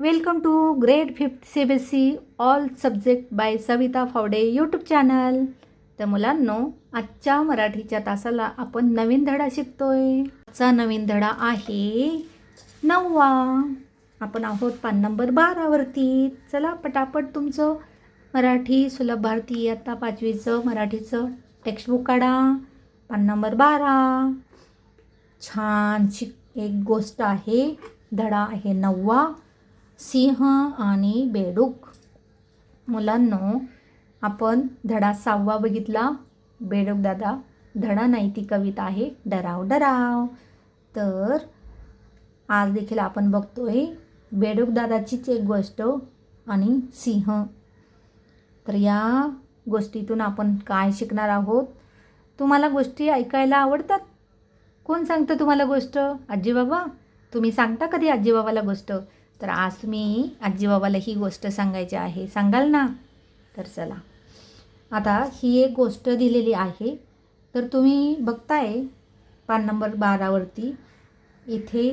Welcome to grade 5th CBSE all subject by Savita Phavade YouTube channel. तर मुलांनो, आजच्या मराठीच्या तासाला आपण नवीन धडा शिकतोय. आजचा नवीन धडा आहे 9वा. आपण आहोत पान नंबर 12 वरती. चला पटापट तुमचं मराठी सुलभ भारती इयत्ता 5वीचं मराठीचं टेक्स्टबुक काढा. पान नंबर 12. छान एक गोष्ट आहे. धडा आहे 9वा, सिंह आणि बेडूक. मुलांनो, आपण धडा 6वा बघितला, बेडूक दादा. धडा नाही, ती कविता आहे डराव डराव. तर आज देखील आपण बघतोय बेडूक दादाचीच एक गोष्ट आणि सिंह. तर या गोष्टीतून आपण काय शिकणार आहोत? तुम्हाला गोष्टी ऐकायला आवडतात? कोण सांगतं तुम्हाला गोष्ट? आजी बाबा. तुम्ही सांगता कधी आजी बाबाला गोष्ट? तर आज तुम्ही आजी बाबाला ही गोष्ट सांगायची आहे. सांगाल ना? तर चला, आता ही एक गोष्ट दिलेली आहे. तर तुम्ही बघताय पान नंबर 12 वरती. इथे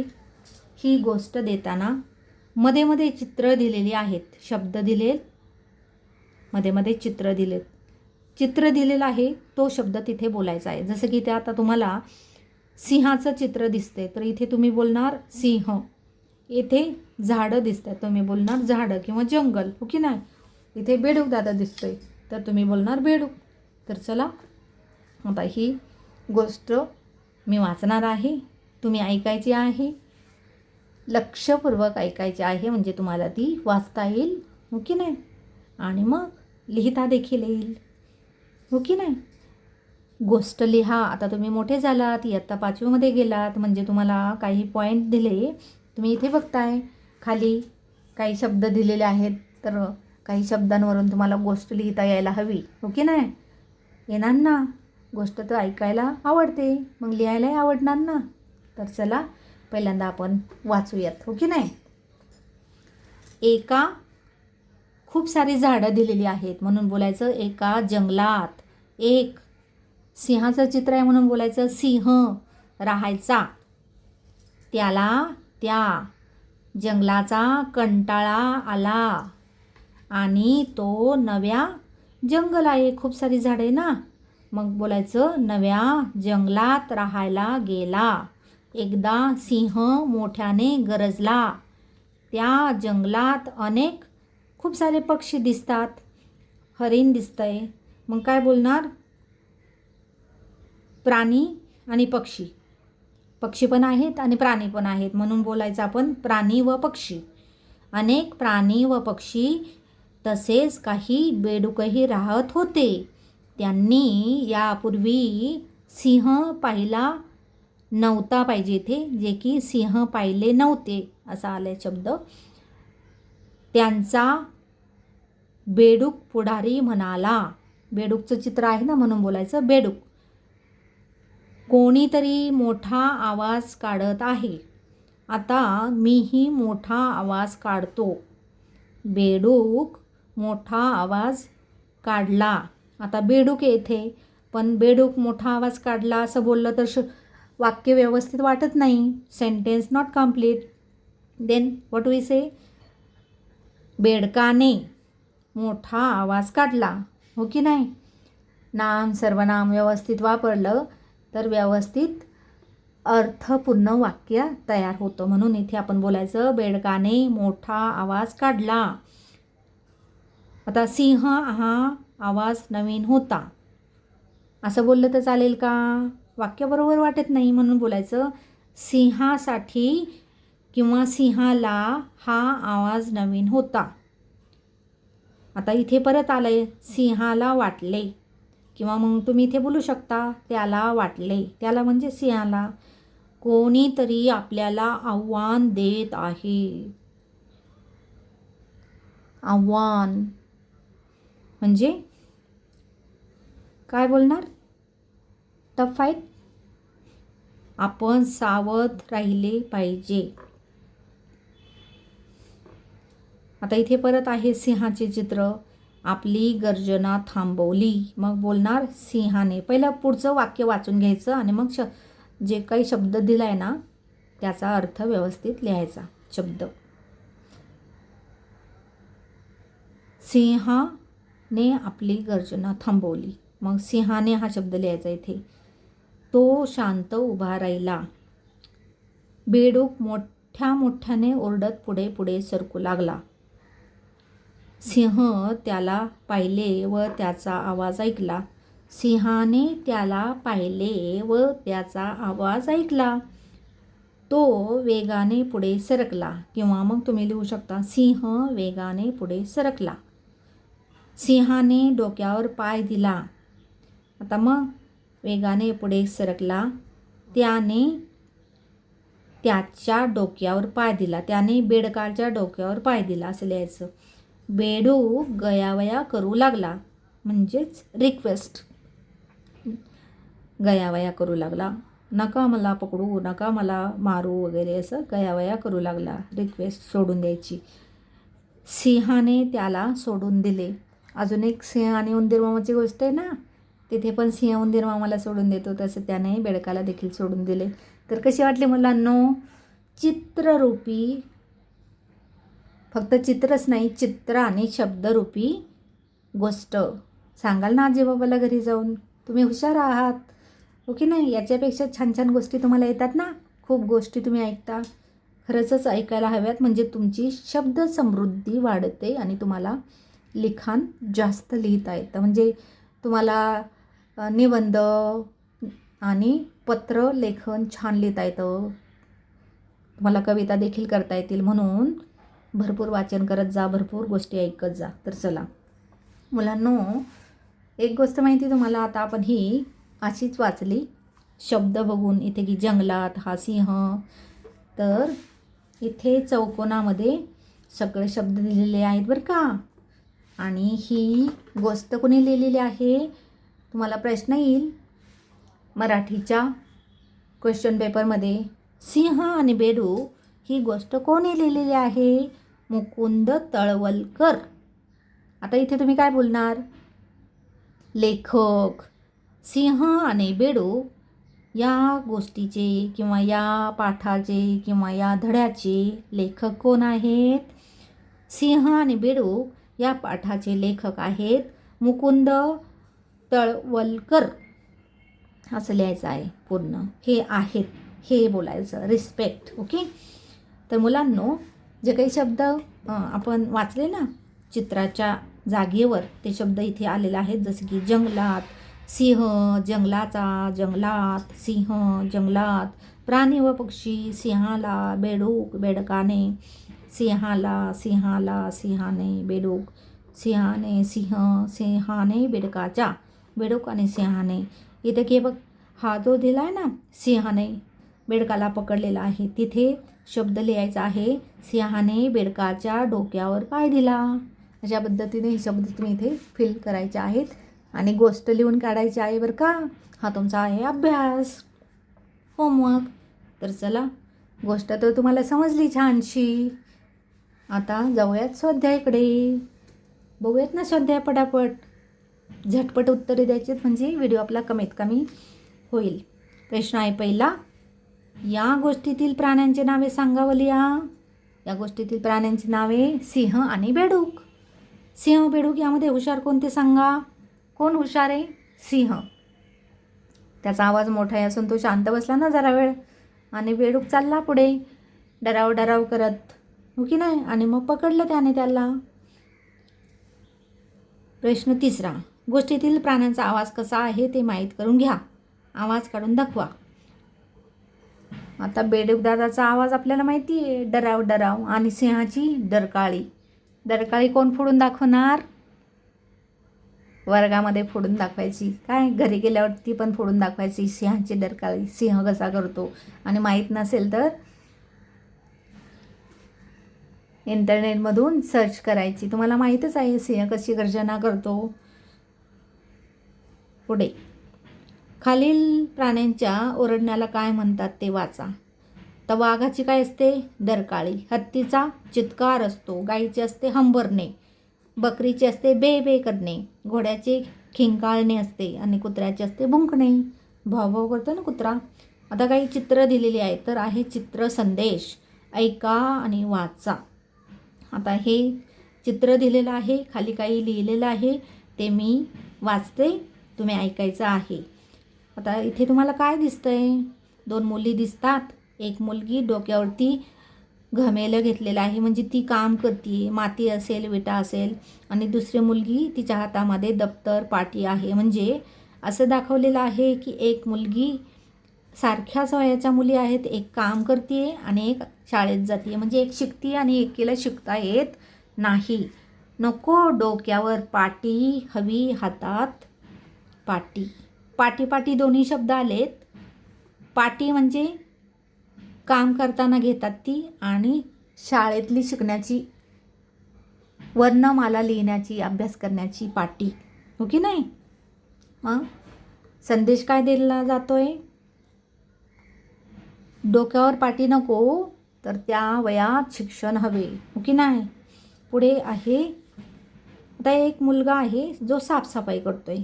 ही गोष्ट देताना मध्ये मध्ये चित्र दिलेली आहेत, शब्द दिलेत, मध्ये मध्ये चित्र दिलेत. चित्र दिलेलं आहे, तो शब्द तिथे बोलायचा आहे. जसं की ते आता तुम्हाला सिंहाचं चित्र दिसते, तर इथे तुम्ही बोलणार सिंह. इथे झाडं दिसतात, तुम्ही बोलणार झाडं किंवा जंगल, हो की नाही? इथे बेडूक दादा दिसतोय, तर तुम्ही बोलणार बेडूक. तर चला, आता ही गोष्ट मी वाचणार आहे, तुम्ही ऐकायची आहे, लक्षपूर्वक ऐकायची आहे, म्हणजे तुम्हाला ती वाचता येईल, हो की नाही? आणि मग लिहिता देखील येईल, हो की नाही? गोष्ट लिहा. आता तुम्ही मोठे झालात, इयत्ता 5वीमध्ये गेलात, म्हणजे तुम्हाला काही पॉईंट दिले. तुम्ही इथे बघताय खाली काही शब्द दिलेले आहेत, तर काही शब्दांवरून तुम्हाला गोष्ट लिहिता यायला हवी, हो की नाही? येणार ना? गोष्ट तर ऐकायला आवडते, मग लिहायलाही आवडणार ना? तर चला, पहिल्यांदा आपण वाचूयात, हो की नाही? एका खूप सारी झाडं दिलेली आहेत म्हणून बोलायचं एका जंगलात एक सिंहाचं चित्र आहे म्हणून बोलायचं सिंह राहायचा. त्याला त्या जंगलाचा कंटाळा आला आणि तो नव्या जंगल आहे, खूप सारी झाडे ना, मग बोलायचं नव्या जंगलात राहायला गेला. एकदा सिंह मोठ्याने गरजला. त्या जंगलात खूप सारे पक्षी दिसतात, हरिण दिसतंय. मग काय बोलणार? प्राणी आणि पक्षी. पक्षी पण आहेत आणि प्राणी पण आहेत, म्हणून बोलायचं आपण प्राणी व पक्षी. अनेक प्राणी व पक्षी तसेच काही बेडूकही राहत होते. त्यांनी यापूर्वी सिंह पाहिला नव्हता पाहिजे इथे, जे की सिंह पाहिले नव्हते असा आलाय शब्द. त्यांचा बेडूक पुढारी म्हणाला. बेडूकचं चित्र आहे ना, म्हणून बोलायचं बेडूक. कोणीतरी मोठा आवाज काढत आहे, आता मीही मोठा आवाज काढतो. बेडूक मोठा आवाज काढला. आता बेडूक येथे, पण बेडूक मोठा आवाज काढला असं बोललं तर वाक्य व्यवस्थित वाटत नाही. Sentence not complete. Then what we say? बेडकाने मोठा आवाज काढला, हो की नाही? नाम सर्वनाम व्यवस्थित वापरलं तर व्यवस्थित अर्थपूर्ण वाक्य तयार होतं. म्हणून इथे आपण बोलायचं बेडकाने मोठा आवाज काढला. आता सिंह हा आवाज नवीन होता असं बोललं तर चालेल का? वाक्य बरोबर वाटत नाही, म्हणून बोलायचं सिंहासाठी किंवा सिंहाला हा आवाज नवीन होता. आता इथे परत आलंय सिंहाला वाटले, किंवा मग तुम्ही इथे बोलू शकता त्याला वाटले. त्याला म्हणजे सिंहाला. कोणीतरी आपल्याला आव्हान देत आहे. आव्हान म्हणजे काय बोलणार? Tough fight. आपण सावध राहिले पाहिजे. आता इथे परत आहे सिंहाचे चित्र. आपली गर्जना थांबवली. मग बोलणार सिंहाने. पहिलं पुढचं वाक्य वाचून घ्यायचं आणि मग जे काही शब्द दिला आहे ना, त्याचा अर्थ व्यवस्थित लिहायचा शब्द. सिंहाने आपली गर्जना थांबवली. मग सिंहाने हा शब्द लिहायचा इथे. तो शांत उभा राहिला. बेडूक मोठ्या मोठ्याने ओरडत पुढे पुढे सरकू लागला. सिंह त्याला पाहिले व त्याचा आवाज ऐकला. सिंहाने त्याला पाहिले व त्याचा आवाज ऐकला. तो वेगाने पुढे सरकला, किंवा मग तुम्ही लिहू शकता सिंह वेगाने पुढे सरकला. सिंहाने डोक्यावर पाय दिला. आता मग वेगाने पुढे सरकला. त्याने त्याच्या डोक्यावर पाय दिला. त्याने बेडकाच्या डोक्यावर पाय दिला असं लिहायचं. बेडूक गयावया करू लागला, म्हणजेच रिक्वेस्ट. गयावया करू लागला. नका मला पकडू, नका मला मारू वगैरे असं गयावया करू लागला. रिक्वेस्ट सोडून द्यायची. सिंहाने त्याला सोडून दिले. अजून एक सिंह आणि उंदीर मामाची गोष्ट आहे ना, तिथे पण सिंह उंदीर मामाला सोडून देतो, तसं त्याने बेडकाला देखील सोडून दिले. तर कशी वाटली मुलांनो चित्ररूपी, फक्त चित्रच नाही, चित्र आणि शब्दरूपी गोष्ट. सांगाल ना आजीबाबाला घरी जाऊन, तुम्ही हुशार आहात हो की नाही. याच्यापेक्षा छान छान गोष्टी तुम्हाला येतात ना, खूप गोष्टी तुम्ही ऐकता. खरंच ऐकायला हव्यात, म्हणजे तुमची शब्द समृद्धी वाढते आणि तुम्हाला लिखाण जास्त लिहिता येतं. म्हणजे तुम्हाला निबंध आणि पत्र लेखन छान लिहिता येतं. तुम्हाला कविता देखील करता येतील. म्हणून भरपूर वाचन करत जा, भरपूर गोष्टी ऐकत जा. तर चला मुलांनो, एक गोष्ट माहिती तुम्हाला, आता आपण ही अशीच वाचली शब्द बघून इथे की जंगलात हा सिंह. तर इथे चौकोनामध्ये सगळे शब्द दिलेले आहेत बरं का. आणि ही गोष्ट कोणी लिहिलेली आहे, तुम्हाला प्रश्न येईल मराठीच्या क्वेश्चन पेपरमध्ये. सिंह आणि बेडूक ही गोष्ट कोणी लिहिलेली आहे, मुकुंद तळवलकर. आता इथे तुम्ही काय बोलणार, लेखक. सिंह आणि बेडूक या गोष्टीचे किंवा या पाठाचे किंवा या धड्याचे लेखक कोण आहेत, सिंह आणि बेडूक या पाठाचे लेखक आहेत मुकुंद तळवलकर. असं लिहायचं आहे पूर्ण. हे आहेत हे बोलायचं, रिस्पेक्ट. ओके. तर मुलांनो जे काही शब्द आपण वाचले ना चित्राच्या जागेवर, ते शब्द इथे आलेले आहेत. जसे की जंगलात सिंह, जंगलाचा, जंगलात सिंह, जंगलात प्राणी व पक्षी, सिंहाला, बेडूक, बेडकाने, सिंहाला, सिंहाला, सिंहाने, बेडूक, सिंहाने, सिंह, सिंहाने बेडकाच्या, बेडूक आणि सिंहाने. इथे की बघ हा जो दिला आहे ना, सिंहाने बेडकाला पकडलेला आहे, तिथे शब्द लिहायचा आहे सिंहाने बेडकाच्या डोक्यावर पाय दिला. अशा पद्धतीने हे शब्द तुम्ही इथे फिल करायचे आहेत आणि गोष्ट लिहून काढायची आहे बरं का. हा तुमचा आहे अभ्यास, होमवर्क. तर चला, गोष्ट तर तुम्हाला समजली छानशी. आता जाऊयात स्वाध्यायाकडे. बघूयात ना स्वाध्याय पटापट, झटपट उत्तरे द्यायची, म्हणजे व्हिडिओ आपला कमीत कमी होईल. प्रश्न आहे पहिला, या गोष्टीतील प्राण्यांची नावे सांगावं लिहा. या गोष्टीतील प्राण्यांची नावे सिंह आणि बेडूक. सिंह बेडूक यामध्ये हुशार कोणते सांगा. कोण हुशार आहे, सिंह. त्याचा आवाज मोठा आहे असून तो शांत बसला ना जरा वेळ, आणि बेडूक चालला पुढे डराव डराव करत, हो की नाही, आणि मग पकडलं त्याने त्याला. प्रश्न तिसरा, गोष्टीतील प्राण्यांचा आवाज कसा आहे ते माहीत करून घ्या. आवाज काढून दाखवा. आता बेडूक दादाचा आवाज आपल्याला माहिती आहे, डराव डराव, आणि सिंहाची डरकाळी. डरकाळी कोण फोडून दाखवणार, वर्गामध्ये फोडून दाखवायची, काय घरी गेल्यावर ती पण फोडून दाखवायची सिंहाची डरकाळी, सिंह कसा करतो. आणि माहीत नसेल तर इंटरनेटमधून सर्च करायची. तुम्हाला माहीतच आहे सिंह कशी गर्जना करतो. पुढे, खालील प्राण्यांच्या ओरडण्याला काय म्हणतात ते वाचा. तर वाघाची काय असते, डरकाळी. हत्तीचा चित्कार असतो. गाईची असते हंबरणे. बकरीची असते बे बे करणे. घोड्याचे खिंकाळणे असते. आणि कुत्र्याचे असते भुंकणे, भाव भाव करतो ना कुत्रा. आता काही चित्र दिलेली आहेत, तर आहे चित्र संदेश, ऐका आणि वाचा. आता हे चित्र दिलेलं आहे, खाली काही लिहिलेलं आहे, ते मी वाचते, तुम्ही ऐकायचं आहे. आता इथे तुम्हाला काय दिसतंय? 2 मुली दिसतात. एक मुलगी डोक्यावरती घमेलं घेतलेलं आहे, म्हणजे ती काम करते, माती असेल, विटा असेल. आणि दुसरी मुलगी, तिच्या हातामध्ये दप्तर, पाटी आहे. म्हणजे असं दाखवलेलं आहे की एक मुलगी, सारख्याच वयाच्या मुली आहेत, एक काम करते आणि एक शाळेत जाते. म्हणजे एक शिकते आणि एकीला शिकता येत नाही. नको डोक्यावर पाटी, हवी हातात पाटी. पाटी पाटी दोन्ही शब्द आलेत. पाटी म्हणजे काम करताना घेतात ती, आणि शाळेतली शिकण्याची, वर्णमाला लिहिण्याची, अभ्यास करण्याची पाटी. हो की नाही? मग संदेश काय दिला जातोय? डोक्यावर पाटी नको, तर त्या वयात शिक्षण हवे. हो की नाही? पुढे आहे, आता एक मुलगा आहे जो साफसफाई करतोय,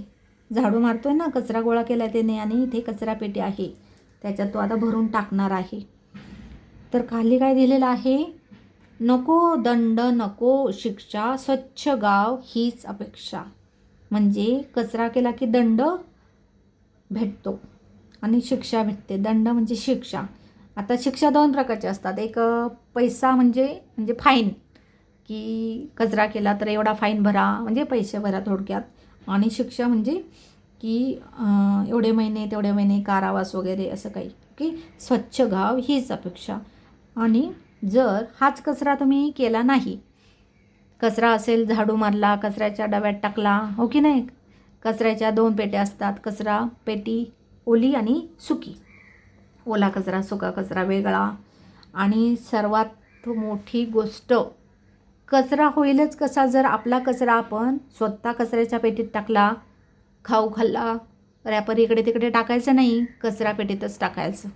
झाडू मारतोय ना, कचरा गोळा केला त्याने, आणि इथे कचरा पेटी आहे, त्याच्यात तो आता भरून टाकणार आहे. तर खाली काय दिलेलं आहे? नको दंड, नको शिक्षा, स्वच्छ गाव हीच अपेक्षा. म्हणजे कचरा केला की दंड भेटतो आणि शिक्षा भेटते. दंड म्हणजे शिक्षा. आता शिक्षा 2 प्रकारच्या असतात. एक पैसा म्हणजे फाईन, की कचरा केला तर एवढा फाईन भरा, म्हणजे पैसे भरा थोडक्यात. आणि शिक्षा म्हणजे की एवढे महिने तेवढे महिने कारावास वगैरे असं काही. की स्वच्छ गाव हीच अपेक्षा. आणि जर हाच कचरा तुम्ही केला नाही, कचरा असेल, झाडू मारला, कचऱ्याच्या डब्यात टाकला, हो की नाही? कचऱ्याच्या 2 पेट्या असतात, कचरा पेटी ओली आणि सुकी. ओला कचरा, सुका कचरा वेगळा. आणि सर्वात मोठी गोष्ट, कचरा होईलच कसा जर आपला कचरा आपण स्वतः कचऱ्याच्या पेटीत टाकला, खाऊ खाल्ला, रॅपर इकडे तिकडे टाकायचं नाही, कचरा पेटीतच टाकायचं.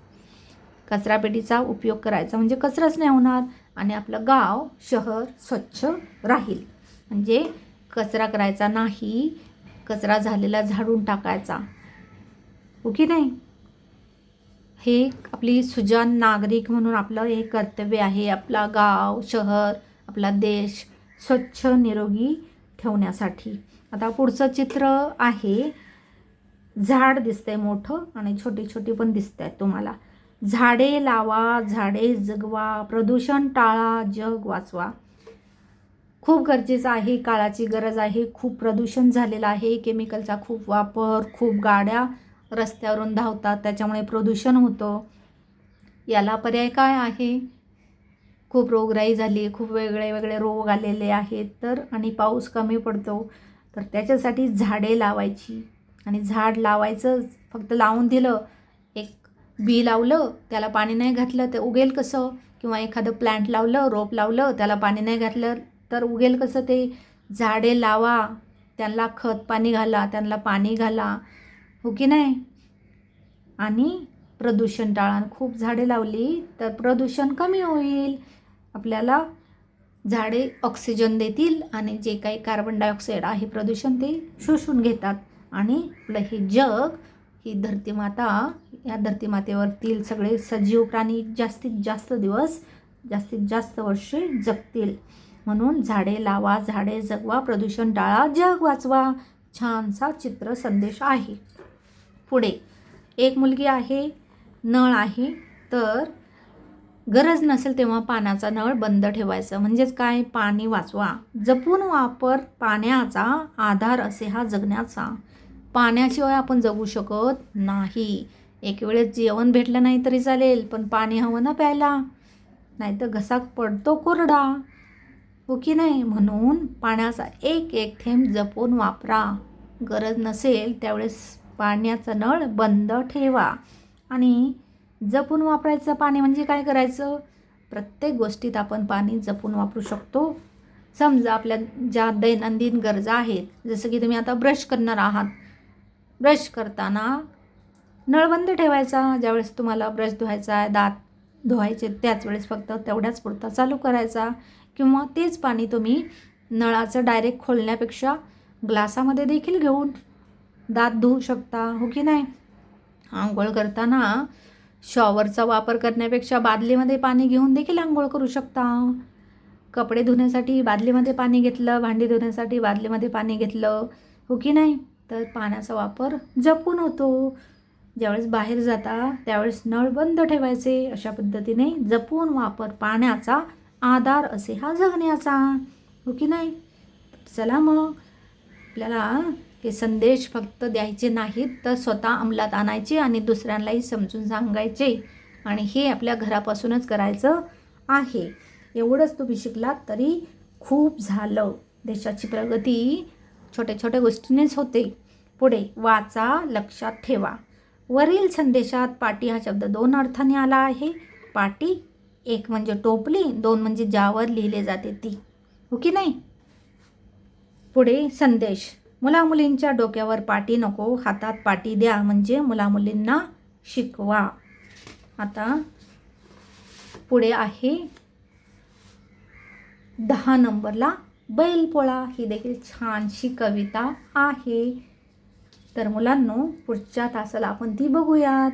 कचरा पेटीचा उपयोग करायचा, म्हणजे कचराच नाही होणार आणि आपलं गाव, शहर स्वच्छ राहील. म्हणजे कचरा करायचा नाही, कचरा झालेला झाडून टाकायचा. हो की नाही? हे आपली सुजाण नागरिक म्हणून आपलं हे कर्तव्य आहे, आपला गाव, शहर, आपला देश स्वच्छ निरोगी ठेवण्यासाठी. आता पुढचं चित्र आहे, झाड दिसतंय मोठं आणि छोटी छोटी पण दिसत आहेत तुम्हाला. झाडे लावा, झाडे जगवा, प्रदूषण टाळा, जग वाचवा. खूप गरजेचं आहे, काळाची गरज आहे. खूप प्रदूषण झालेलं आहे, केमिकलचा खूप वापर, खूप गाड्या रस्त्यावरून धावतात, त्याच्यामुळे प्रदूषण होतं. याला पर्याय काय आहे? खूप रोगराई झाली, खूप वेगळे वेगळे रोग आलेले आहेत. तर आणि पाऊस कमी पडतो, तर त्याच्यासाठी झाडे लावायची. आणि झाड लावायचं, फक्त लावून दिलं, एक बी लावलं, त्याला पाणी नाही घातलं तर उगेल कसं? किंवा एखादं प्लांट लावलं, रोप लावलं, त्याला पाणी नाही घातलं तर उगेल कसं ते? झाडे लावा, त्यांना खत पाणी घाला, त्यांना पाणी घाला. हो की नाही? आणि प्रदूषण टाळा. खूप झाडे लावली तर प्रदूषण कमी होईल. आपल्याला झाडे ऑक्सिजन देतील आणि जे काही कार्बन डायऑक्साईड आहे प्रदूषण, ते शोषून घेतात. आणि आपलं हे जग, ही धरतीमाता, या धरतीमातेवरतील सगळे सजीव प्राणी जास्तीत जास्त दिवस, जास्तीत जास्त वर्षे जगतील. म्हणून झाडे लावा, झाडे जगवा, प्रदूषण टाळा, जग वाचवा. छानसा चित्र संदेश आहे. पुढे एक मुलगी आहे, नळ आहे, तर गरज नसेल तेव्हा पाण्याचा नळ बंद ठेवायचा. म्हणजेच काय? पाणी वाचवा. जपून वापर पाण्याचा, आधार असे हा जगण्याचा. पाण्याशिवाय आपण जगू शकत नाही. एक वेळेस जेवण भेटलं नाही तरी चालेल, पण पाणी हवं ना प्यायला, नाही तर घसा पडतो कोरडा. हो की नाही? म्हणून पाण्याचा एक एक थेंब जपून वापरा. गरज नसेल त्यावेळेस पाण्याचा नळ बंद ठेवा. आणि जपून वापरायचं पाणी म्हणजे काय करायचं? प्रत्येक गोष्टीत आपण पाणी जपून वापरू शकतो. समजा आपल्या ज्या दैनंदिन गरजा आहेत, जसं की तुम्ही आता ब्रश करणार आहात, ब्रश करताना नळ बंद ठेवायचा. ज्यावेळेस तुम्हाला ब्रश धुवायचा आहे, दात धुवायचे, त्याच वेळेस फक्त तेवढ्याच पुरता चालू करायचा. किंवा तेच पाणी तुम्ही नळाचं डायरेक्ट खोलण्यापेक्षा ग्लासामध्ये देखील घेऊन दात धुवू शकता. हो की नाही? आंघोळ करताना शॉवरचा वापर करण्यापेक्षा बादलीमध्ये पाणी घेऊन देखील आंघोळ करू शकता. कपडे धुण्यासाठी बादलीमध्ये पाणी घेतलं, भांडी धुण्यासाठी बादलीमध्ये पाणी घेतलं, हो की नाही? तर पाण्याचा वापर जपून होतो. ज्यावेळेस बाहेर जाता त्यावेळेस नळ बंद ठेवायचे. अशा पद्धतीने जपून वापर पाण्याचा आधार असे हा जगण्याचा, हो की नाही? चला मग आपल्याला हे संदेश फक्त द्यायचे नाहीत, तर स्वतः अंमलात आणायचे आणि दुसऱ्यांनाही समजून सांगायचे. आणि हे आपल्या घरापासूनच करायचं आहे. एवढंच तुम्ही शिकलात तरी खूप झालं. देशाची प्रगती छोट्या छोट्या गोष्टींनीच होते. पुढे वाचा, लक्षात ठेवा. वरील संदेशात पाटी हा शब्द 2 अर्थाने आला आहे. पाटी एक म्हणजे टोपली, 2 म्हणजे ज्यावर लिहिले जाते ती, हो की नाही? पुढे संदेश. मुलामुलींच्या डोक्यावर पाटी नको, हातात पाटी द्या, म्हणजे मुलामुलींना शिकवा. आता पुढे आहे 10 नंबरला बैलपोळा. ही देखील छानशी कविता आहे. तर मुलांनो, पुढच्या तासाला आपण ती बघूयात.